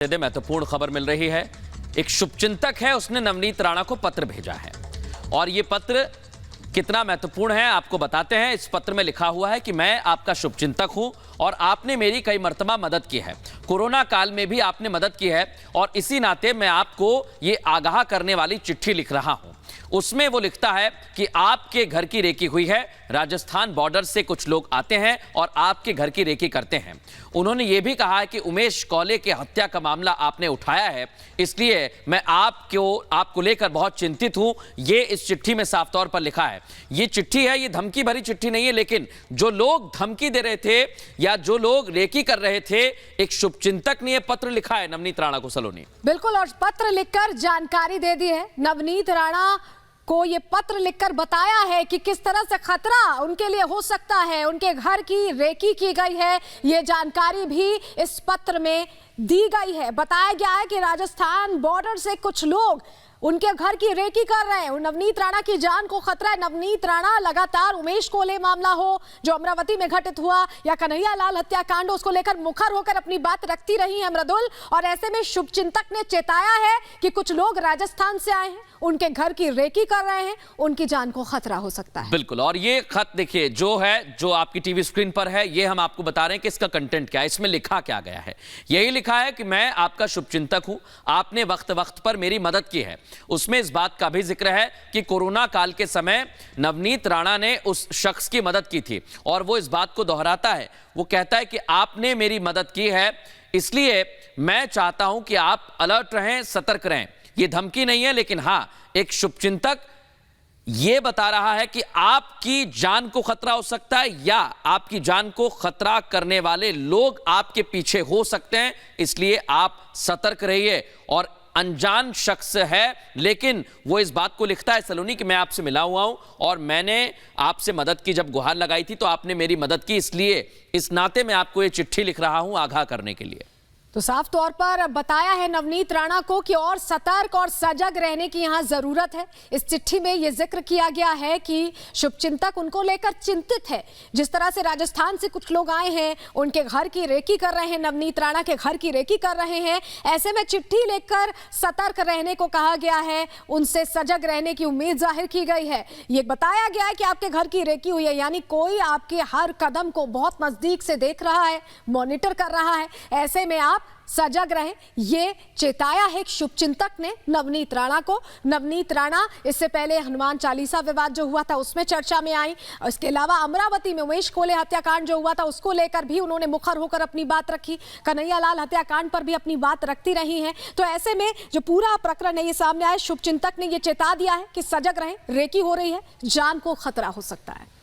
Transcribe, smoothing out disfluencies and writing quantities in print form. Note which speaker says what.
Speaker 1: महत्वपूर्ण खबर मिल रही है। एक शुभचिंतक है, उसने नवनीत राणा को पत्र भेजा है और ये पत्र कितना महत्वपूर्ण है आपको बताते हैं। इस पत्र में लिखा हुआ है कि मैं आपका शुभचिंतक हूं और आपने मेरी कई मर्तबा मदद की है। कोरोना काल में भी आपने मदद की है और इसी नाते मैं आपको ये आगाह करने वाली चिट्ठी लिख रहा हूं। उसमें वो लिखता है कि आपके घर की रेकी हुई है। राजस्थान बॉर्डर से कुछ लोग आते हैं और आपके घर की रेकी करते हैं। उन्होंने ये भी कहा है कि उमेश कौले के हत्या का मामला आपने उठाया है, इसलिए मैं आपको लेकर बहुत चिंतित हूं। ये इस चिट्ठी में साफ तौर पर लिखा है। ये चिट्ठी है, ये धमकी भरी चिट्ठी नहीं है, लेकिन जो लोग धमकी दे रहे थे या जो लोग रेकी कर रहे थे, एक शुभचिंतक ने यह पत्र लिखा है नवनीत राणा को। सलोनी
Speaker 2: बिल्कुल, और पत्र लिखकर जानकारी दे दी है। नवनीत राणा को ये पत्र लिखकर बताया है कि किस तरह से खतरा उनके लिए हो सकता है। उनके घर की रेकी की गई है, ये जानकारी भी इस पत्र में दी गई है। बताया गया है कि राजस्थान बॉर्डर से कुछ लोग उनके घर की रेकी कर रहे हैं। नवनीत राणा की जान को खतरा है। नवनीत राणा लगातार उमेश कोले मामला हो जो अमरावती में घटित हुआ या कन्हैया लाल हत्याकांड, उसको लेकर मुखर होकर अपनी बात रखती रही है मृदुल। और ऐसे में शुभचिंतक ने चेताया है कि कुछ लोग राजस्थान से आए हैं, उनके घर की रेकी कर रहे हैं, उनकी जान को खतरा हो सकता है।
Speaker 1: बिल्कुल, और ये खत देखिए जो आपकी टीवी स्क्रीन पर है, ये हम आपको बता रहे हैं कि इसका कंटेंट क्या है, इसमें लिखा क्या गया है। यही लिखा है कि मैं आपका शुभचिंतक हूं, आपने वक्त वक्त पर मेरी मदद की है। उसमें इस बात का भी जिक्र है कि कोरोना काल के समय नवनीत राणा ने उस शख्स की मदद की थी और वो इस बात को दोहराता है। वो कहता है कि आपने मेरी मदद की है, इसलिए मैं चाहता हूं कि आप अलर्ट रहें, सतर्क रहें। ये धमकी नहीं है, लेकिन हां, एक शुभचिंतक ये बता रहा है कि आपकी जान को खतरा हो सकता है या आपकी जान को खतरा करने वाले लोग आपके पीछे हो सकते हैं, इसलिए आप सतर्क रहिए। और अनजान शख्स है, लेकिन वो इस बात को लिखता है सलोनी कि मैं आपसे मिला हुआ हूं और मैंने आपसे मदद की। जब गुहार लगाई थी तो आपने मेरी मदद की, इसलिए इस नाते मैं आपको ये चिट्ठी लिख रहा हूं आगाह करने के लिए।
Speaker 2: तो साफ तौर पर बताया है नवनीत राणा को कि और सतर्क और सजग रहने की यहां जरूरत है। इस चिट्ठी में यह जिक्र किया गया है कि शुभचिंतक उनको लेकर चिंतित है। जिस तरह से राजस्थान से कुछ लोग आए हैं, उनके घर की रेकी कर रहे हैं, नवनीत राणा के घर की रेकी कर रहे हैं। ऐसे में चिट्ठी लेकर सतर्क रहने को कहा गया है, उनसे सजग रहने की उम्मीद जाहिर की गई है। ये बताया गया है कि आपके घर की रेकी हुई है, यानी कोई आपके हर कदम को बहुत नजदीक से देख रहा है, मॉनिटर कर रहा है। ऐसे में आप सजग रहें, ये चेताया है शुभचिंतक ने नवनीत राणा को। नवनीत राणा इससे पहले हनुमान चालीसा विवाद जो हुआ था उसमें चर्चा में आई। इसके अलावा अमरावती में उमेश कोले हत्याकांड जो हुआ था उसको लेकर भी उन्होंने मुखर होकर अपनी बात रखी। कन्हैया लाल हत्याकांड पर भी अपनी बात रखती रही हैं। तो ऐसे में जो पूरा प्रकरण है ये सामने आया, शुभचिंतक ने ये चेता दिया है कि सजग रहें, रेकी हो रही है, जान को खतरा हो सकता है।